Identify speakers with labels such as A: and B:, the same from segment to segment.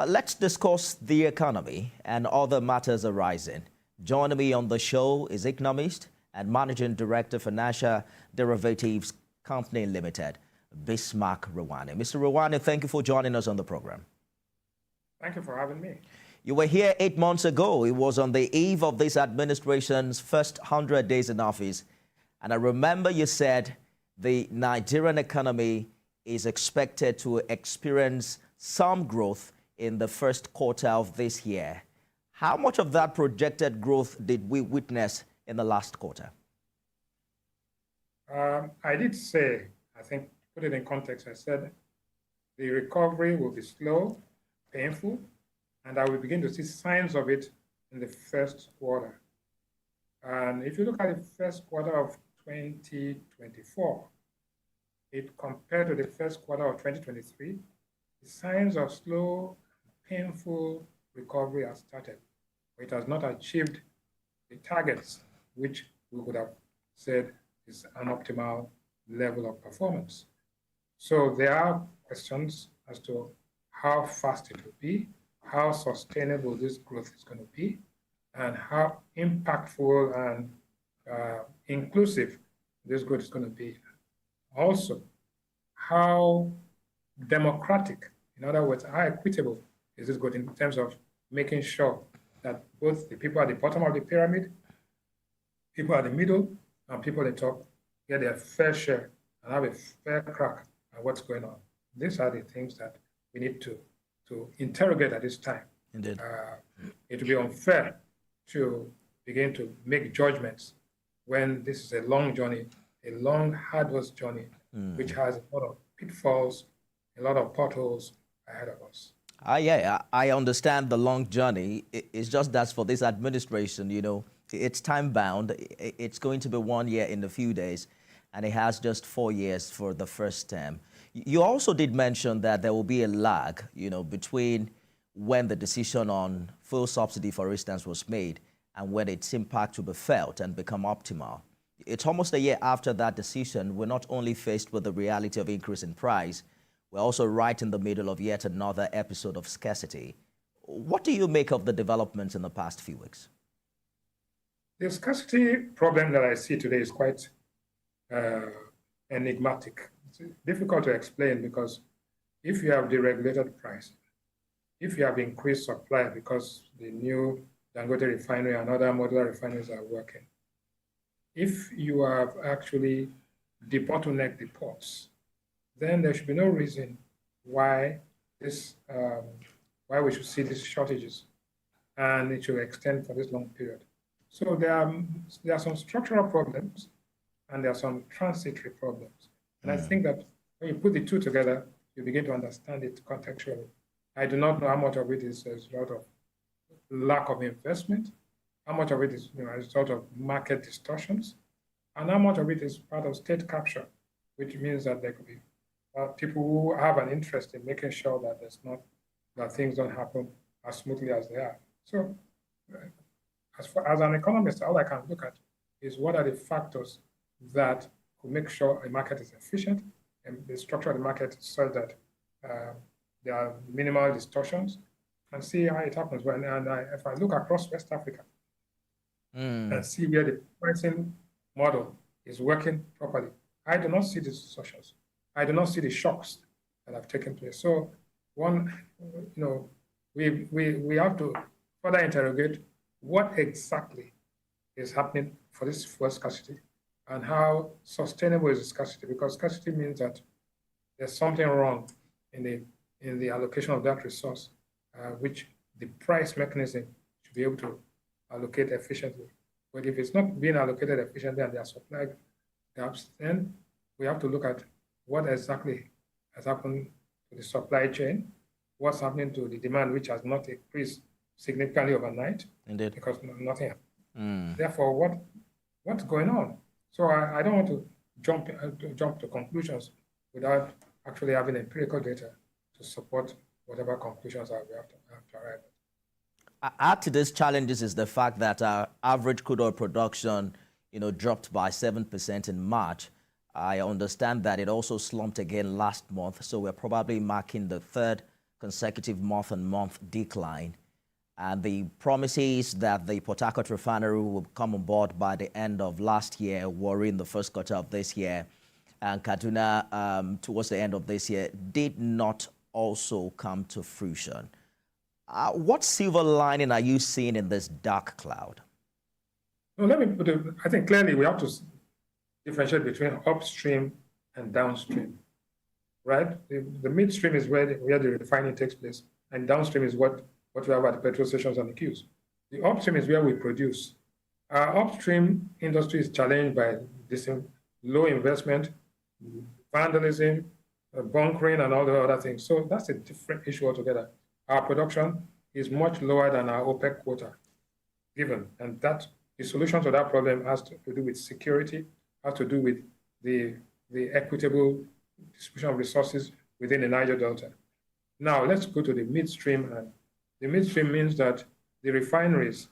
A: Let's discuss the economy and other matters arising. Joining me on the show is economist and managing director Financial Derivatives Company Limited, Bismarck Rewane. Mr. Rewane, thank you for joining us on the program.
B: Thank you for having me.
A: You were here 8 months ago. It was on the eve of this administration's first 100 days in office. And I remember you said the Nigerian economy is expected to experience some growth in the first quarter of this year. How much of that projected growth did we witness in the last quarter?
B: I did say, I think, put it in context, I said the recovery will be slow, painful, and I will begin to see signs of it in the first quarter. And if you look at the first quarter of 2024, it compared to the first quarter of 2023, the signs of slow, painful recovery have started. It has not achieved the targets which we would have said is an optimal level of performance. So there are questions as to how fast it will be, how sustainable this growth is going to be, and how impactful and inclusive this growth is going to be. Also, how democratic, in other words, how equitable is this growth in terms of making sure that both the people at the bottom of the pyramid, people at the middle, and people at the top get their fair share and have a fair crack at what's going on. These are the things that we need to interrogate at this time.
A: Indeed.
B: It will be unfair to begin to make judgments when this is a long journey, a long, hard-work journey, which has a lot of pitfalls, a lot of potholes ahead of us.
A: Yeah, I understand the long journey. It's just that for this administration, you know, it's time-bound. It's going to be 1 year in a few days, and it has just 4 years for the first term. You also did mention that there will be a lag, you know, between when the decision on full subsidy, for instance, was made and when its impact will be felt and become optimal. It's almost a year after that decision. We're not only faced with the reality of increase in price, we're also right in the middle of yet another episode of scarcity. What do you make of the developments in the past few weeks?
B: The scarcity problem that I see today is quite enigmatic. It's difficult to explain because if you have deregulated price, if you have increased supply because the new Dangote refinery and other modular refineries are working, if you have actually debottlenecked the ports, then there should be no reason why why we should see these shortages and it should extend for this long period. So there are some structural problems and there are some transitory problems. And I think that when you put the two together, you begin to understand it contextually. I do not know how much of it is a result of lack of investment, how much of it is a result of market distortions, and how much of it is part of state capture, which means that there could be people who have an interest in making sure that that things don't happen as smoothly as they are. So, as an economist, all I can look at is what are the factors that could make sure a market is efficient and the structure of the market is such that there are minimal distortions, and see how it happens. If I look across West Africa and see where the pricing model is working properly, I do not see these distortions. I do not see the shocks that have taken place. So, we have to further interrogate what exactly is happening for this fuel scarcity and how sustainable is the scarcity, because scarcity means that there's something wrong in the allocation of that resource, which the price mechanism should be able to allocate efficiently. But if it's not being allocated efficiently and there are supply gaps, then we have to look at what exactly has happened to the supply chain, what's happening to the demand, which has not increased significantly overnight.
A: Indeed.
B: Because nothing happened. Therefore, what's going on? So I don't want to jump to conclusions without actually having empirical data to support whatever conclusions we have to arrive at.
A: Add to these challenges is the fact that our average crude oil production, dropped by 7% in March. I understand that it also slumped again last month, so we're probably marking the third consecutive month-on-month decline. And the promises that the Port Harcourt refinery will come on board by the end of last year were in the first quarter of this year, and Kaduna towards the end of this year did not also come to fruition. What silver lining are you seeing in this dark cloud?
B: Well, let me put it, I think clearly we have to differentiate between upstream and downstream, right? The midstream is where the refining takes place, and downstream is what we have at the petrol stations and the queues. The upstream is where we produce. Our upstream industry is challenged by this low investment, vandalism, bunkering, and all the other things. So that's a different issue altogether. Our production is much lower than our OPEC quota given, and that the solution to that problem has to do with security, has to do with the equitable distribution of resources within the Niger Delta. Now let's go to the midstream. And the midstream means that the refineries,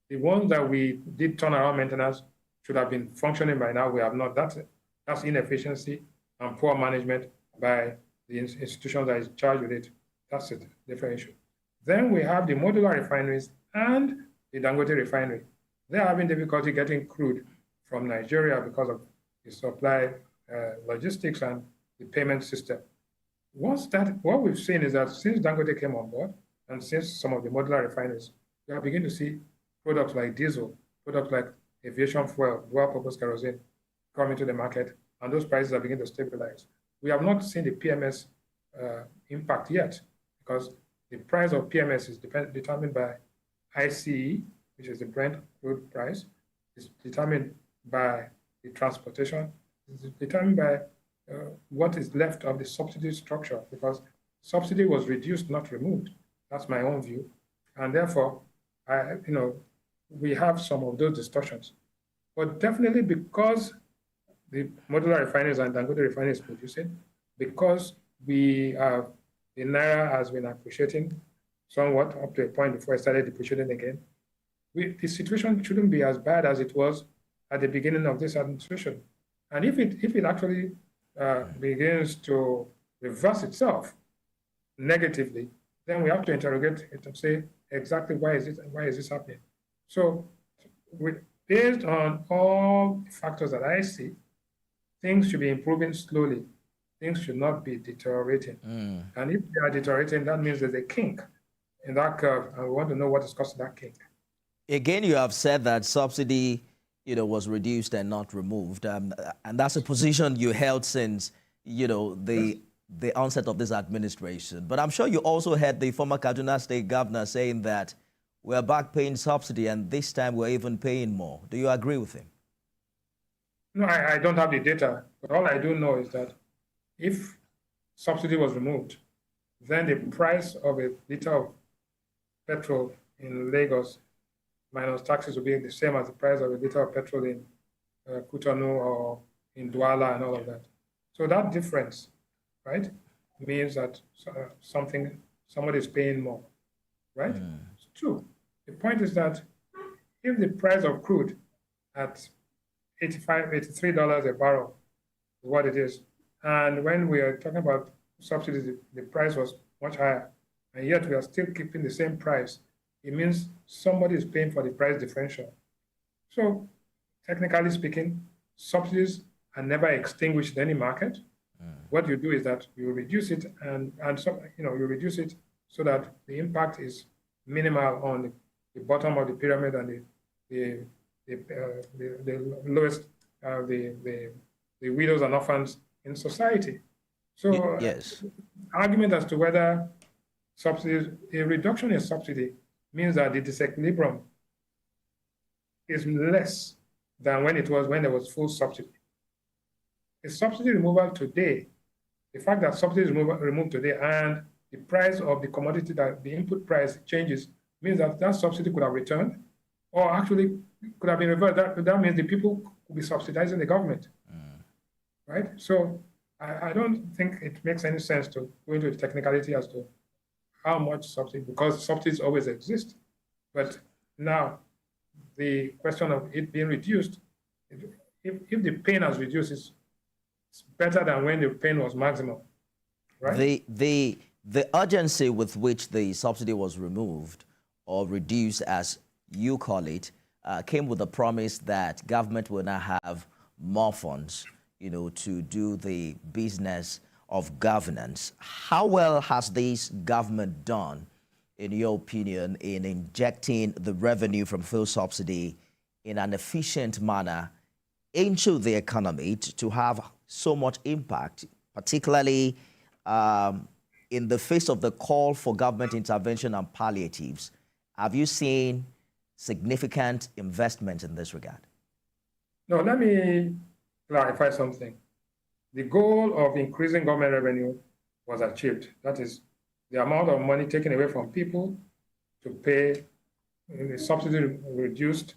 B: the ones that we did turnaround maintenance, should have been functioning by now. We have not. That's inefficiency and poor management by the institution that is charged with it. That's a different issue. Then we have the modular refineries and the Dangote refinery. They're having difficulty getting crude from Nigeria because of the supply logistics and the payment system. What we've seen is that since Dangote came on board, and since some of the modular refineries, we are beginning to see products like diesel, products like aviation fuel, dual-purpose kerosene come into the market, and those prices are beginning to stabilize. We have not seen the PMS impact yet, because the price of PMS is determined by ICE, which is the Brent crude price. It's determined by the transportation. It's determined by what is left of the subsidy structure, because subsidy was reduced, not removed. That's my own view. And therefore, we have some of those distortions. But definitely because the modular refineries and Dangote refineries producing, because the Naira has been appreciating somewhat up to a point before it started depreciating again, the situation shouldn't be as bad as it was at the beginning of this administration. And if it actually begins to reverse itself negatively, then we have to interrogate it and say exactly why is this happening. So based on all the factors that I see, things should be improving slowly. Things should not be deteriorating. And if they are deteriorating, that means there's a kink in that curve, and we want to know what is causing that kink.
A: Again, you have said that subsidy, was reduced and not removed, and that's a position you held since, the onset of this administration. But I'm sure you also heard the former Kaduna State governor saying that we're back paying subsidy, and this time we're even paying more. Do you agree with him?
B: No, I don't have the data, but all I do know is that if subsidy was removed, then the price of a liter of petrol in Lagos minus taxes would be the same as the price of a liter of petrol in Cotonou or in Douala and all of that. So that difference, right, means that somebody is paying more, right? It's true. The point is that if the price of crude at $83 a barrel is what it is, and when we are talking about subsidies, the price was much higher, and yet we are still keeping the same price, it means somebody is paying for the price differential. So technically speaking, subsidies are never extinguished in any market. What you do is that you reduce it, and so, you reduce it so that the impact is minimal on the bottom of the pyramid and the lowest, the widows and orphans in society. So
A: yes,
B: argument as to whether subsidies, a reduction in subsidy means that the disequilibrium is less than when there was full subsidy. A subsidy removal today, the fact that subsidy is removed today and the price of the commodity, that the input price changes, means that that subsidy could have returned, or actually could have been reversed. That means the people could be subsidizing the government, right? So I don't think it makes any sense to go into the technicality as to how much subsidy, because subsidies always exist. But now the question of it being reduced, if the pain has reduced, it's better than when the pain was maximum, right?
A: The urgency with which the subsidy was removed or reduced, as you call it, came with the promise that government will now have more funds, to do the business of governance. How well has this government done, in your opinion, in injecting the revenue from fuel subsidy in an efficient manner into the economy to have so much impact, particularly in the face of the call for government intervention and palliatives? Have you seen significant investment in this regard?
B: No, let me clarify something. The goal of increasing government revenue was achieved. That is, the amount of money taken away from people to pay the subsidy reduced,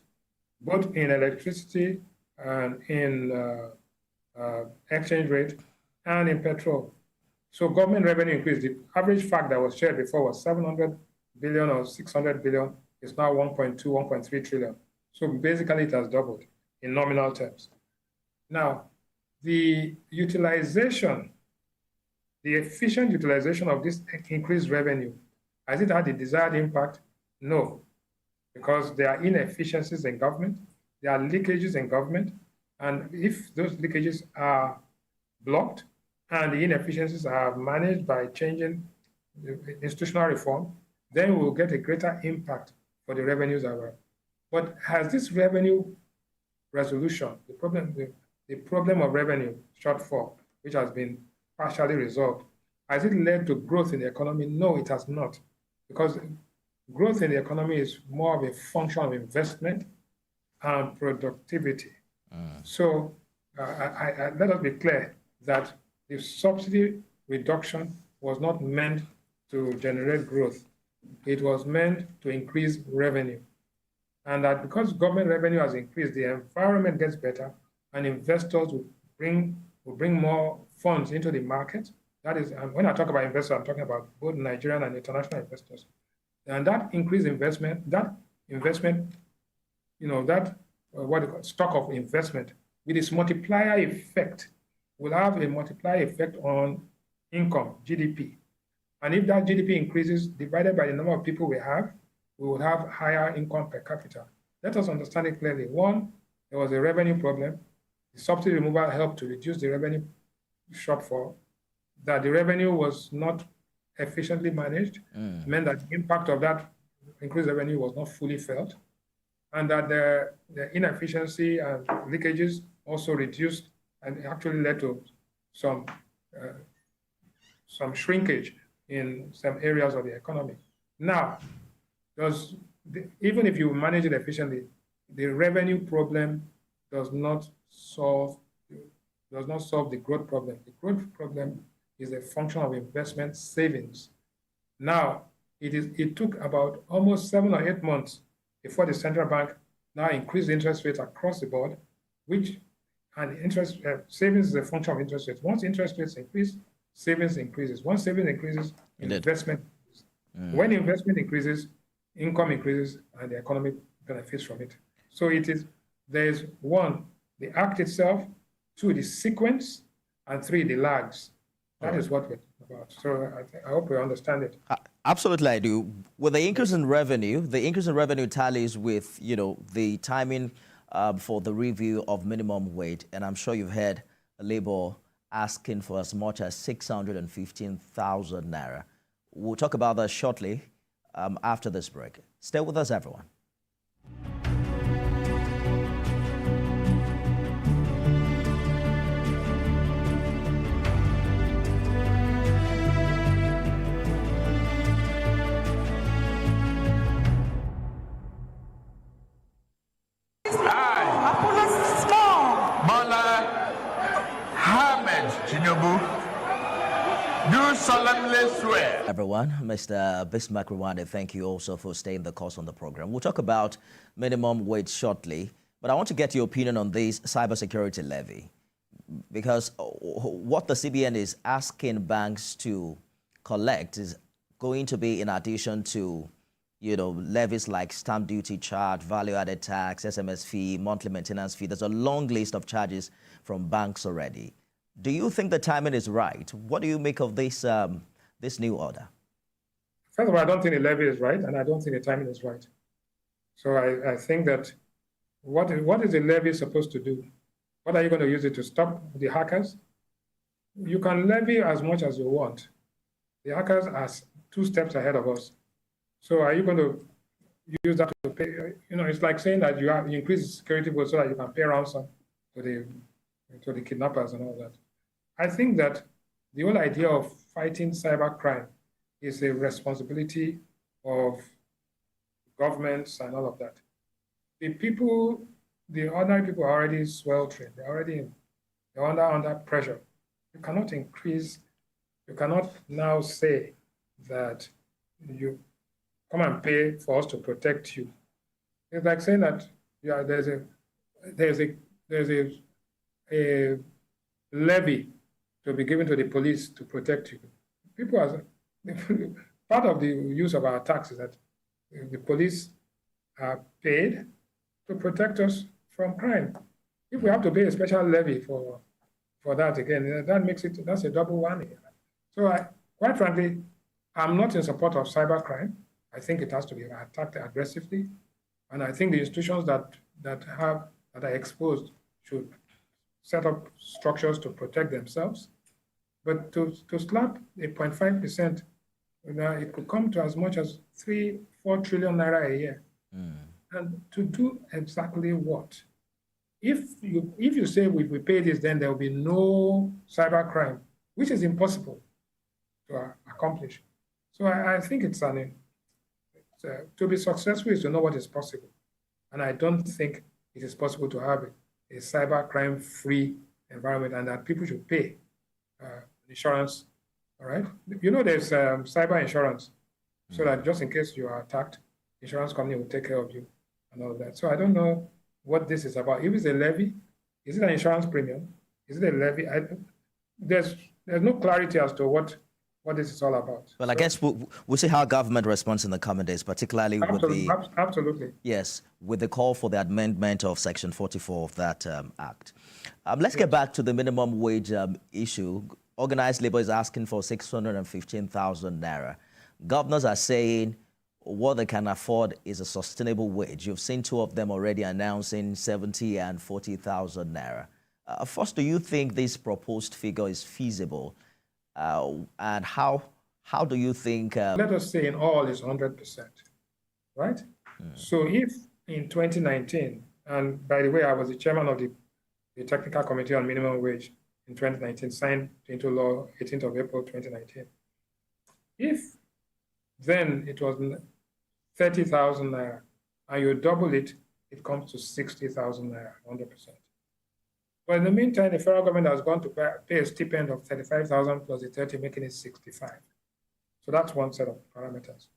B: both in electricity and in exchange rate and in petrol. So government revenue increased. The average fact that was shared before was 700 billion or 600 billion. It's now 1.2, 1.3 trillion. So basically it has doubled in nominal terms. Now, the utilization, the efficient utilization of this increased revenue, has it had the desired impact? No, because there are inefficiencies in government, there are leakages in government, and if those leakages are blocked and the inefficiencies are managed by changing the institutional reform, then we'll get a greater impact for the revenues around. But has this revenue resolution, the problem of revenue shortfall, which has been partially resolved, has it led to growth in the economy? No, it has not, because growth in the economy is more of a function of investment and productivity. So let us be clear that the subsidy reduction was not meant to generate growth. It was meant to increase revenue. And that because government revenue has increased, the environment gets better and investors will bring more funds into the market. That is, when I talk about investors, I'm talking about both Nigerian and international investors. And that increased investment, stock of investment, with its multiplier effect, will have a multiplier effect on income, GDP. And if that GDP increases, divided by the number of people we have, we will have higher income per capita. Let us understand it clearly. One, there was a revenue problem. The subsidy removal helped to reduce the revenue shortfall. That the revenue was not efficiently managed, meant that the impact of that increased revenue was not fully felt, and that the inefficiency and leakages also reduced and actually led to some shrinkage in some areas of the economy. Now, even if you manage it efficiently, the revenue problem does not solve the growth problem. The growth problem is a function of investment savings. Now, it took about almost 7 or 8 months before the central bank now increased interest rates across the board, savings is a function of interest rates. Once interest rates increase, savings increases. Once savings increases, investment increases. When investment increases, income increases, and the economy benefits from it. So there's one, the act itself, two, the sequence, and three, the lags. That is what we're talking about. So I hope we understand it.
A: Absolutely, I do. With the increase in revenue, tallies with the timing for the review of minimum wage, and I'm sure you've heard Labour asking for as much as 615,000 naira. We'll talk about that shortly after this break. Stay with us, everyone.
C: Tinubu, do solemnly swear.
A: Everyone, Mr. Bismarck Rewane, thank you also for staying the course on the program. We'll talk about minimum wage shortly, but I want to get your opinion on this cybersecurity levy, because what the CBN is asking banks to collect is going to be in addition to levies like stamp duty charge, value-added tax, SMS fee, monthly maintenance fee. There's a long list of charges from banks already. Do you think the timing is right? What do you make of this this new order?
B: First of all, I don't think the levy is right, and I don't think the timing is right. So I think that what is the levy supposed to do? What are you going to use it to stop the hackers? You can levy as much as you want. The hackers are 2 steps ahead of us. So are you going to use that to pay? It's like saying that you increase the security vote so that you can pay ransom to the kidnappers and all that. I think that the whole idea of fighting cybercrime is a responsibility of governments and all of that. The ordinary people are already sweltering. They're under pressure. You cannot now say that you come and pay for us to protect you. It's like saying that there's a levy to be given to the police to protect you. Part of the use of our tax is that the police are paid to protect us from crime. If we have to pay a special levy for that again, that's a double whammy. So quite frankly, I'm not in support of cybercrime. I think it has to be attacked aggressively. And I think the institutions that are exposed should set up structures to protect themselves. But to slap a 0.5%, it could come to as much as 3-4 trillion naira a year. And to do exactly what? If you say if we pay this, then there will be no cybercrime, which is impossible to accomplish. So I think to be successful is to know what is possible. And I don't think it is possible to have a cybercrime-free environment and that people should pay insurance, all right? There's cyber insurance, so that just in case you are attacked, insurance company will take care of you and all of that. So I don't know what this is about. If it's a levy, is it an insurance premium? Is it a levy? There's no clarity as to what this is all about.
A: Well, I guess we'll see how government responds in the coming days, particularly
B: Absolutely.
A: Yes, with the call for the amendment of Section 44 of that act. Let's get back to the minimum wage issue. Organized labor is asking for 615,000 naira. Governors are saying what they can afford is a sustainable wage. You've seen 2 of them already announcing 70 and 40,000 naira. First, do you think this proposed figure is feasible? And how do you think?
B: Let us say in all is 100%, right? So if in 2019, and by the way, I was the chairman of the Technical Committee on Minimum Wage in 2019, signed into law 18th of April 2019. If then it was 30,000 naira, and you double it, it comes to 60,000 naira, 100%. But in the meantime, the federal government has gone to pay a stipend of 35,000 plus the 30, making it 65. So that's one set of parameters.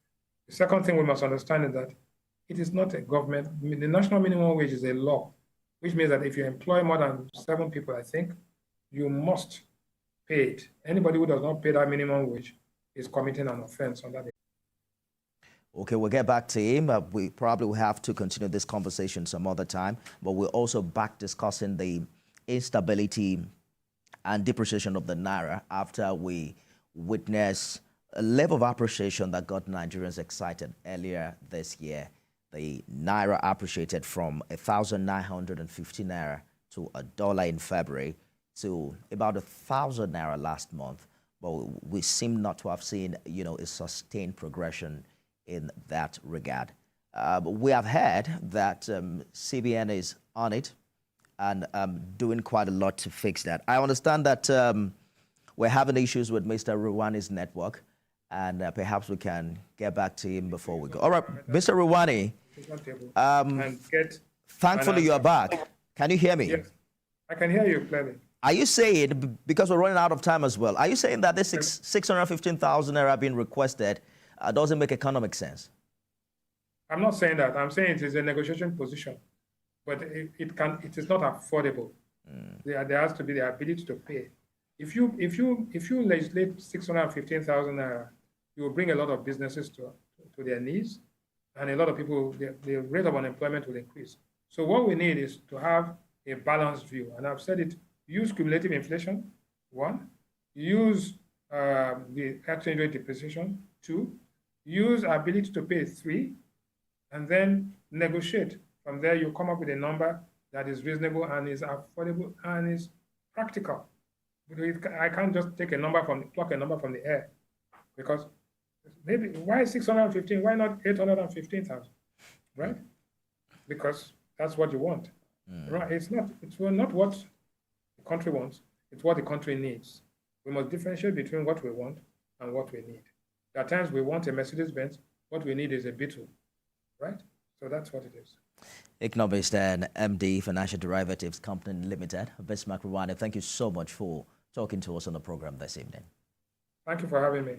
B: The second thing we must understand is that it is not a government. The national minimum wage is a law, which means that if you employ more than 7 people, I think, you must pay it. Anybody who does not pay that minimum wage is committing an offense under the.
A: Okay, we'll get back to him. We probably will have to continue this conversation some other time, but we're also back discussing the instability and depreciation of the naira after we witnessed a level of appreciation that got Nigerians excited earlier this year. The naira appreciated from 1,950 naira to $1 in February to about 1,000 naira last month. But we seem not to have seen, a sustained progression in that regard. But we have heard that CBN is on it and doing quite a lot to fix that. I understand that we're having issues with Mr. Rewane's network, and perhaps we can get back to him before we go. All right, Mr. Rewane, thankfully you are back. Can you hear me?
B: Yes, I can hear you clearly.
A: Are you saying, because we're running out of time as well, are you saying that this 615,000 naira being requested doesn't make economic sense?
B: I'm not saying that. I'm saying it is a negotiation position, but it is not affordable. There has to be the ability to pay. If you legislate 615,000 naira, you will bring a lot of businesses to their knees, and a lot of people, the rate of unemployment will increase. So what we need is to have a balanced view, and I've said it. Use cumulative inflation, one. Use the exchange rate depreciation. 2, use ability to pay. 3, and then negotiate. From there, you come up with a number that is reasonable and is affordable and is practical. I can't just take a number pluck a number from the air, because maybe why 615? Why not 815,000? Right? Because that's what you want. Right? It's not what the country wants. It's what the country needs. We must differentiate between what we want and what we need. At times we want a Mercedes-Benz. What we need is a Beetle. Right? So that's what it is.
A: Economist and MD, Financial Derivatives Company Limited, Bismarck Rewane, thank you so much for talking to us on the program this evening.
B: Thank you for having me.